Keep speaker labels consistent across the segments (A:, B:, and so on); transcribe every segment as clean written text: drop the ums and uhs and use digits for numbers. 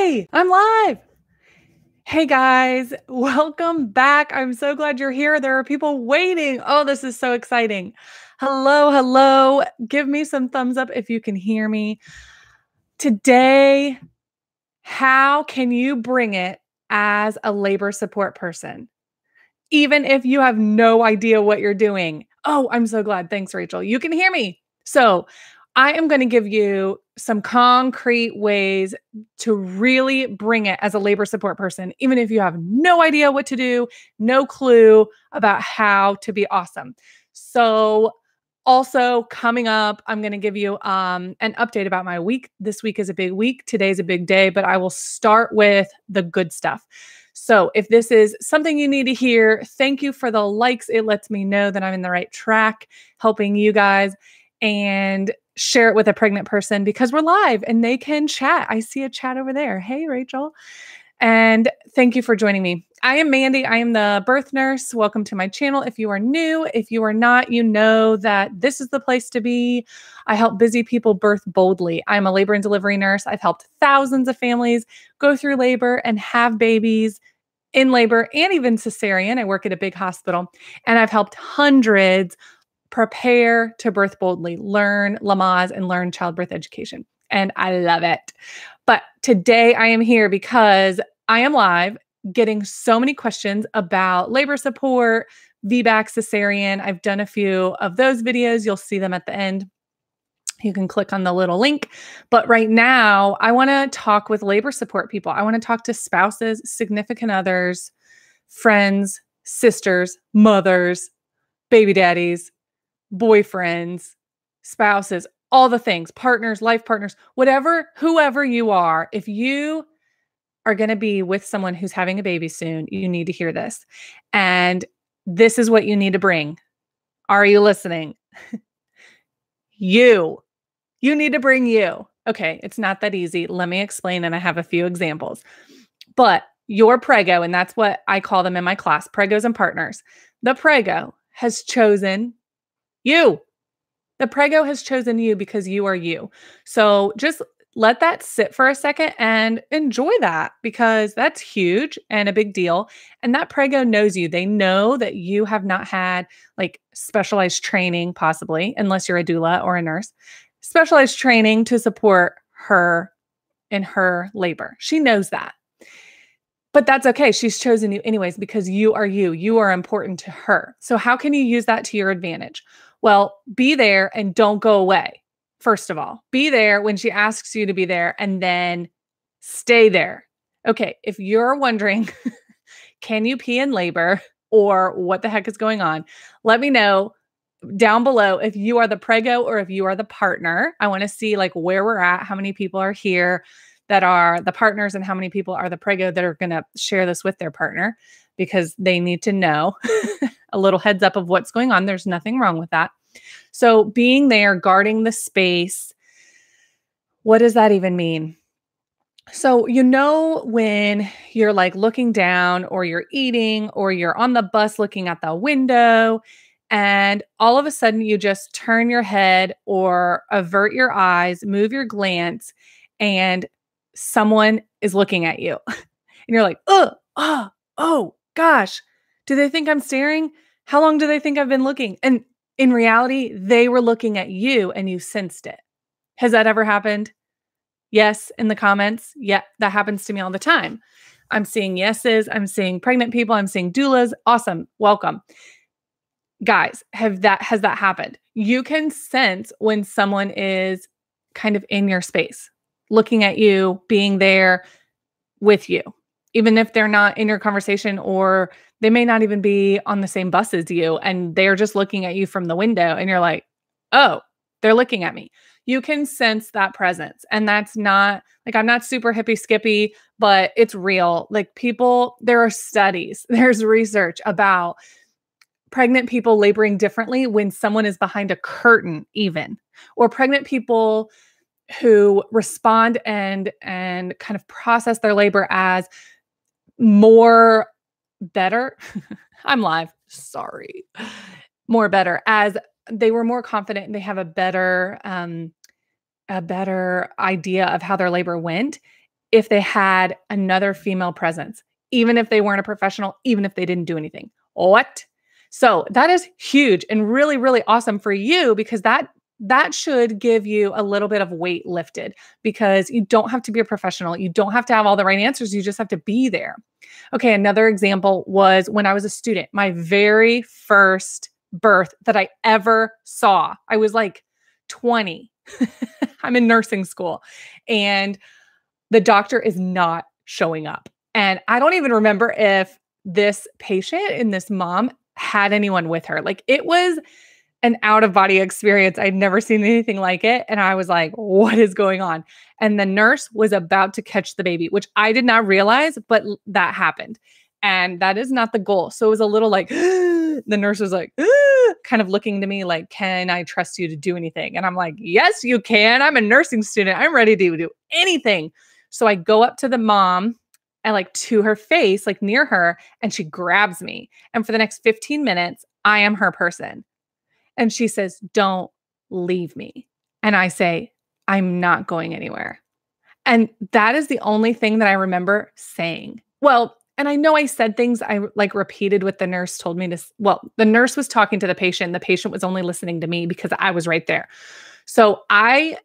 A: Yay, I'm live. Hey guys, welcome back. I'm so glad you're here. There are people waiting. Oh, this is so exciting. Hello, hello. Give me some thumbs up if you can hear me. Today, how can you bring it as a labor support person? Even if you have no idea what you're doing. Oh, I'm so glad. Thanks, Rachel. You can hear me. So I am going to give you some concrete ways to really bring it as a labor support person, even if you have no idea what to do, no clue about how to be awesome. So also coming up, I'm going to give you an update about my week. This week is a big week. Today's a big day, but I will start with the good stuff. So if this is something you need to hear, thank you for the likes. It lets me know that I'm in the right track, helping you guys, and share it with a pregnant person because we're live and they can chat. I see a chat over there. Hey, Rachel. And thank you for joining me. I am Mandy. I am the birth nurse. Welcome to my channel. If you are new, if you are not, you know that this is the place to be. I help busy people birth boldly. I'm a labor and delivery nurse. I've helped thousands of families go through labor and have babies in labor and even cesarean. I work at a big hospital, and I've helped hundreds prepare to birth boldly, learn Lamaze, and learn childbirth education. And I love it. But today I am here because I am live getting so many questions about labor support, VBAC, cesarean. I've done a few of those videos. You'll see them at the end. You can click on the little link. But right now, I want to talk with labor support people. I want to talk to spouses, significant others, friends, sisters, mothers, baby daddies, boyfriends, spouses, all the things, partners, life partners, whatever, whoever you are. If you are going to be with someone who's having a baby soon, you need to hear this. And this is what you need to bring. Are you listening? You need to bring you. Okay, it's not that easy. Let me explain, and I have a few examples. But your prego, and that's what I call them in my class, pregos and partners. The prego has chosen you. The prego has chosen you because you are you. So just let that sit for a second and enjoy that, because that's huge and a big deal. And that prego knows you. They know that you have not had like specialized training, possibly, unless you're a doula or a nurse, specialized training to support her in her labor. She knows that. But that's okay. She's chosen you anyways because you are you. You are important to her. So how can you use that to your advantage? Well, be there and don't go away. First of all, be there when she asks you to be there, and then stay there. Okay, if you're wondering, can you pee in labor or what the heck is going on? Let me know down below if you are the prego or if you are the partner. I want to see like where we're at, how many people are here that are the partners, and how many people are the prego that are going to share this with their partner, because they need to know a little heads up of what's going on. There's nothing wrong with that. So being there, guarding the space, what does that even mean? So, when you're like looking down or you're eating or you're on the bus looking at the window, and all of a sudden you just turn your head or avert your eyes, move your glance, and someone is looking at you. And you're like, oh gosh, do they think I'm staring? How long do they think I've been looking? And in reality, they were looking at you and you sensed it. Has that ever happened? Yes, in the comments. Yeah, that happens to me all the time. I'm seeing yeses. I'm seeing pregnant people. I'm seeing doulas. Awesome. Welcome. Guys, has that happened? You can sense when someone is kind of in your space, looking at you, being there with you, even if they're not in your conversation, or they may not even be on the same bus as you, and they're just looking at you from the window, and you're like, oh, they're looking at me. You can sense that presence. And that's not like, I'm not super hippie skippy, but it's real. Like people, there are studies, there's research about pregnant people laboring differently when someone is behind a curtain even, or pregnant people who respond and kind of process their labor as more better. I'm live. Sorry. More better, as they were more confident and they have a better idea of how their labor went. if they had another female presence, even if they weren't a professional, even if they didn't do anything. What? So that is huge and really, really awesome for you because that should give you a little bit of weight lifted because you don't have to be a professional. You don't have to have all the right answers. You just have to be there. Okay, another example was when I was a student, my very first birth that I ever saw. I was like 20. I'm in nursing school and the doctor is not showing up. And I don't even remember if this patient and this mom had anyone with her. Like it was an out of body experience. I'd never seen anything like it. And I was like, what is going on? And the nurse was about to catch the baby, which I did not realize, but that happened. And that is not the goal. So it was a little like, the nurse was like, kind of looking to me like, can I trust you to do anything? And I'm like, yes, you can. I'm a nursing student. I'm ready to do anything. So I go up to the mom and like to her face, like near her, and she grabs me. And for the next 15 minutes, I am her person. And she says, don't leave me. And I say, I'm not going anywhere. And that is the only thing that I remember saying. Well, and I know I said things I like repeated what the nurse told me to. Well, the nurse was talking to the patient. The patient was only listening to me because I was right there. So I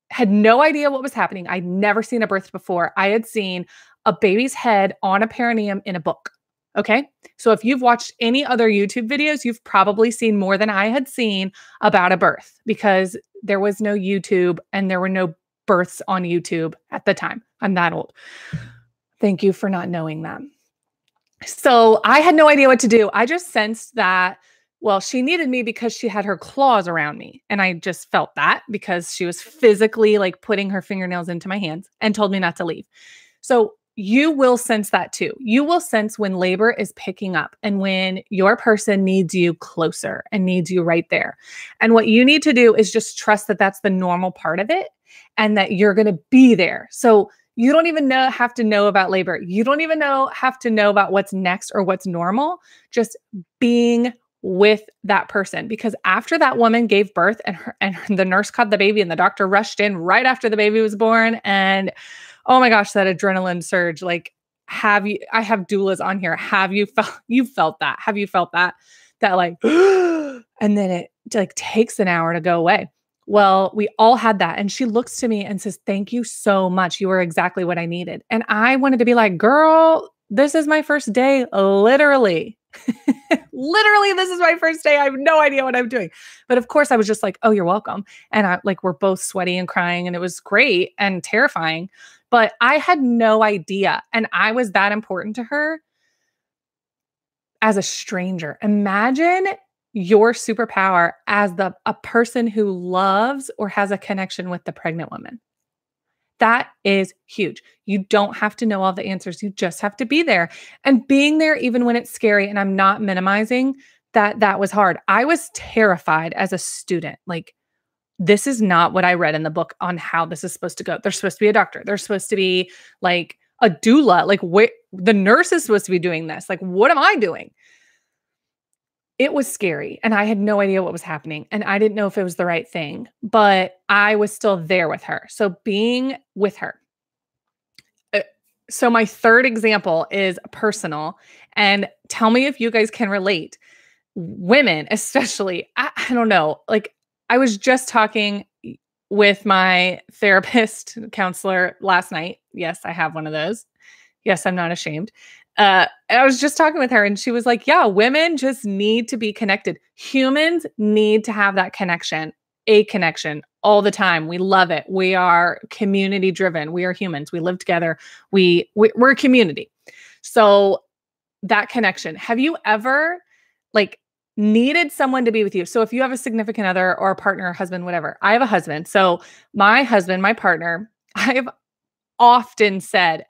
A: had no idea what was happening. I'd never seen a birth before. I had seen a baby's head on a perineum in a book. Okay. So if you've watched any other YouTube videos, you've probably seen more than I had seen about a birth because there was no YouTube and there were no births on YouTube at the time. I'm that old. Thank you for not knowing that. So I had no idea what to do. I just sensed that, well, she needed me because she had her claws around me. And I just felt that because she was physically like putting her fingernails into my hands and told me not to leave. So you will sense that too. You will sense when labor is picking up and when your person needs you closer and needs you right there. And what you need to do is just trust that that's the normal part of it and that you're going to be there. So you don't even have to know about labor. You don't even have to know about what's next or what's normal. Just being with that person. Because after that woman gave birth and the nurse caught the baby and the doctor rushed in right after the baby was born and oh my gosh, that adrenaline surge. Like, I have doulas on here. Have you felt that? Have you felt that? That like, and then it like takes an hour to go away. Well, we all had that. And she looks to me and says, thank you so much. You were exactly what I needed. And I wanted to be like, girl, this is my first day. Literally, literally, this is my first day. I have no idea what I'm doing. But of course I was just like, oh, you're welcome. And we're both sweaty and crying and it was great and terrifying. But I had no idea. And I was that important to her as a stranger. Imagine your superpower as a person who loves or has a connection with the pregnant woman. That is huge. You don't have to know all the answers. You just have to be there. And being there even when it's scary, and I'm not minimizing that was hard. I was terrified as a student. Like, this is not what I read in the book on how this is supposed to go. There's supposed to be a doctor. There's supposed to be like a doula. Like, the nurse is supposed to be doing this. Like, what am I doing? It was scary and I had no idea what was happening and I didn't know if it was the right thing, but I was still there with her. So being with her. So my third example is personal, and tell me if you guys can relate. Women, especially, I don't know, like I was just talking with my therapist counselor last night. Yes, I have one of those. Yes, I'm not ashamed. I was just talking with her and she was like, yeah, women just need to be connected. Humans need to have that connection, a connection all the time. We love it. We are community driven. We are humans. We live together. We're a community. So that connection, have you ever like needed someone to be with you? So if you have a significant other or a partner, husband, whatever, I have a husband. So my husband, my partner, I've often said,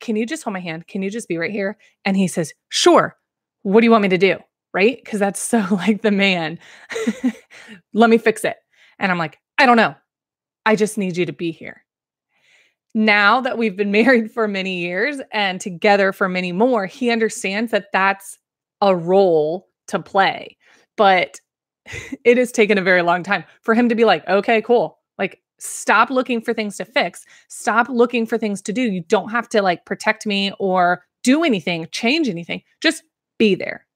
A: can you just hold my hand? Can you just be right here? And he says, sure. What do you want me to do? Right? Because that's so like the man. Let me fix it. And I'm like, I don't know. I just need you to be here. Now that we've been married for many years and together for many more, he understands that that's a role to play. But it has taken a very long time for him to be like, okay, cool. Like, Stop looking for things to fix. Stop looking for things to do. You don't have to like protect me or do anything, change anything. Just be there.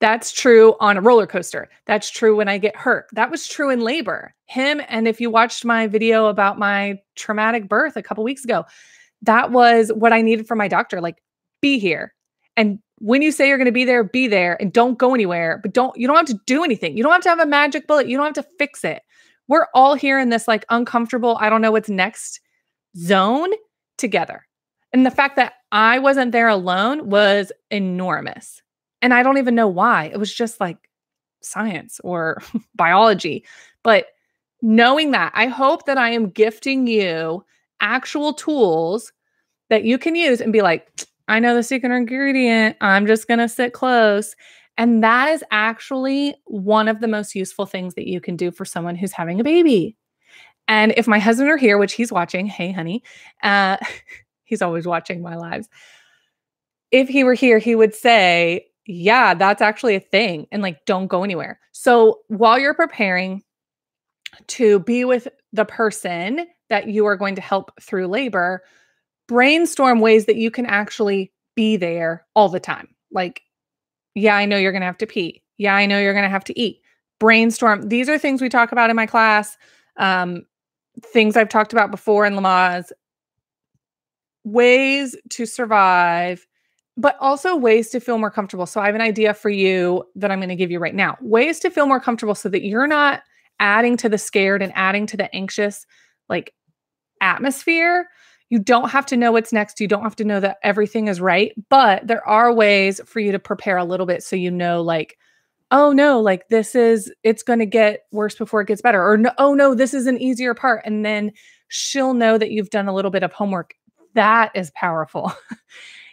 A: That's true on a roller coaster. That's true when I get hurt. That was true in labor. Him, and if you watched my video about my traumatic birth a couple weeks ago, that was what I needed from my doctor. Like, be here. And when you say you're going to be there and don't go anywhere, but you don't have to do anything. You don't have to have a magic bullet. You don't have to fix it. We're all here in this like uncomfortable, I don't know what's next zone together. And the fact that I wasn't there alone was enormous. And I don't even know why. It was just like science or biology. But knowing that, I hope that I am gifting you actual tools that you can use and be like, I know the secret ingredient. I'm just going to sit close. And that is actually one of the most useful things that you can do for someone who's having a baby. And if my husband were here, which he's watching, hey, honey, he's always watching my lives. If he were here, he would say, yeah, that's actually a thing. And like, don't go anywhere. So while you're preparing to be with the person that you are going to help through labor, brainstorm ways that you can actually be there all the time. Like, yeah, I know you're going to have to pee. Yeah, I know you're going to have to eat. Brainstorm. These are things we talk about in my class. Things I've talked about before in Lamaze. Ways to survive, but also ways to feel more comfortable. So I have an idea for you that I'm going to give you right now. Ways to feel more comfortable so that you're not adding to the scared and adding to the anxious like atmosphere. You don't have to know what's next. You don't have to know that everything is right, but there are ways for you to prepare a little bit so you know like, oh no, like it's going to get worse before it gets better. Or no, oh no, this is an easier part. And then she'll know that you've done a little bit of homework. That is powerful.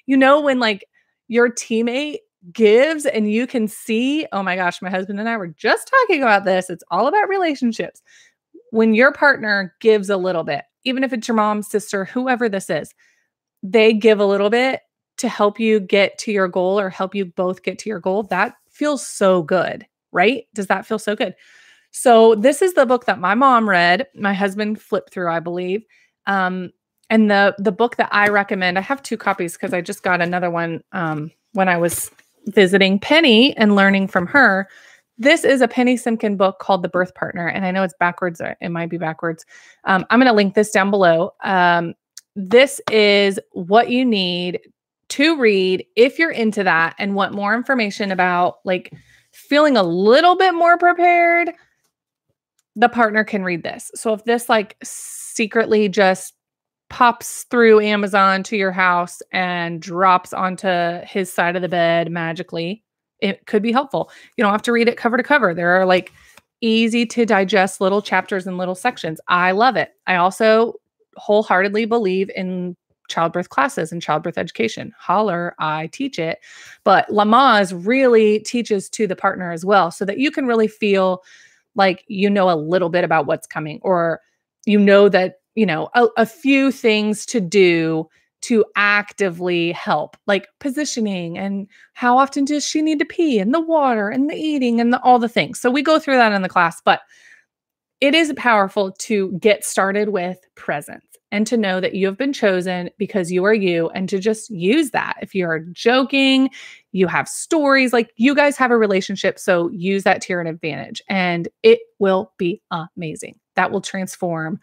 A: You know, when like your teammate gives and you can see, oh my gosh, my husband and I were just talking about this. It's all about relationships. When your partner gives a little bit, even if it's your mom, sister, whoever this is, they give a little bit to help you get to your goal or help you both get to your goal. That feels so good, right? Does that feel so good? So this is the book that my mom read. My husband flipped through, I believe. And the book that I recommend, I have 2 copies because I just got another one when I was visiting Penny and learning from her. This is a Penny Simkin book called The Birth Partner. And I know it's backwards. Or it might be backwards. I'm going to link this down below. This is what you need to read if you're into that and want more information about like feeling a little bit more prepared. The partner can read this. So if this like secretly just pops through Amazon to your house and drops onto his side of the bed magically, it could be helpful. You don't have to read it cover to cover. There are like easy to digest little chapters and little sections. I love it. I also wholeheartedly believe in childbirth classes and childbirth education. Holler, I teach it. But Lamaze really teaches to the partner as well so that you can really feel like you know a little bit about what's coming, or you know that, you know, a few things to do to actively help, like positioning and how often does she need to pee and the water and the eating and all the things. So we go through that in the class, but it is powerful to get started with presence and to know that you have been chosen because you are you, and to just use that. If you're joking, you have stories, like you guys have a relationship. So use that to your advantage and it will be amazing. That will transform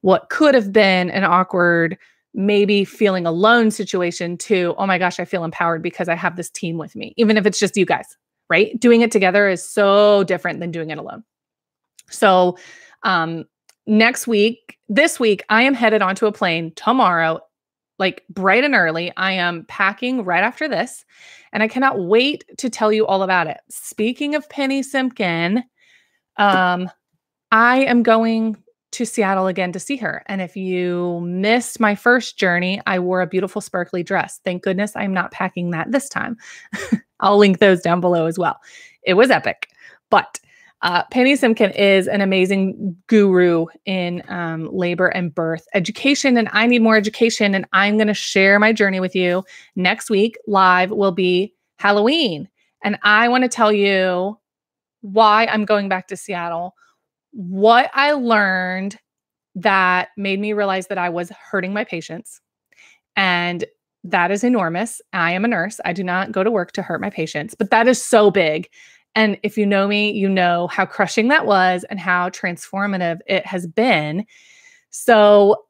A: what could have been an awkward, maybe feeling alone situation to, oh my gosh, I feel empowered because I have this team with me, even if it's just you guys, right? Doing it together is so different than doing it alone. So this week, I am headed onto a plane tomorrow, like bright and early. I am packing right after this, and I cannot wait to tell you all about it. Speaking of Penny Simkin, I am going to Seattle again to see her. And if you missed my first journey, I wore a beautiful sparkly dress. Thank goodness I'm not packing that this time. I'll link those down below as well. It was epic. But Penny Simkin is an amazing guru in labor and birth education, and I need more education, and I'm going to share my journey with you. Next week, live will be Halloween, and I want to tell you why I'm going back to Seattle, what I learned that made me realize that I was hurting my patients. And that is enormous. I am a nurse. I do not go to work to hurt my patients, but that is so big. And if you know me, you know how crushing that was and how transformative it has been. So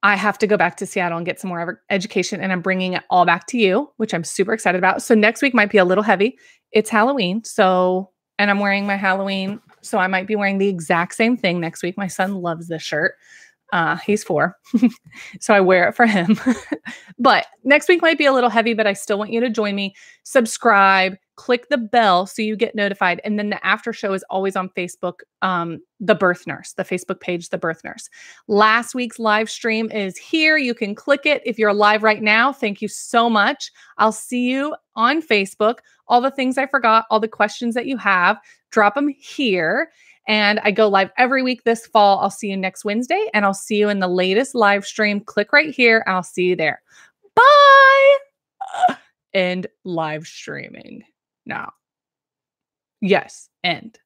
A: I have to go back to Seattle and get some more education, and I'm bringing it all back to you, which I'm super excited about. So next week might be a little heavy. It's Halloween. And I'm wearing my Halloween. So I might be wearing the exact same thing next week. My son loves this shirt. He's 4. So I wear it for him. But next week might be a little heavy, but I still want you to join me. Subscribe, click the bell so you get notified. And then the after show is always on Facebook, The Birth Nurse, the Facebook page, The Birth Nurse. Last week's live stream is here. You can click it if you're live right now. Thank you so much. I'll see you on Facebook. All the things I forgot, all the questions that you have, drop them here. And I go live every week this fall. I'll see you next Wednesday, and I'll see you in the latest live stream. Click right here. I'll see you there. Bye. End live streaming now. Yes, end.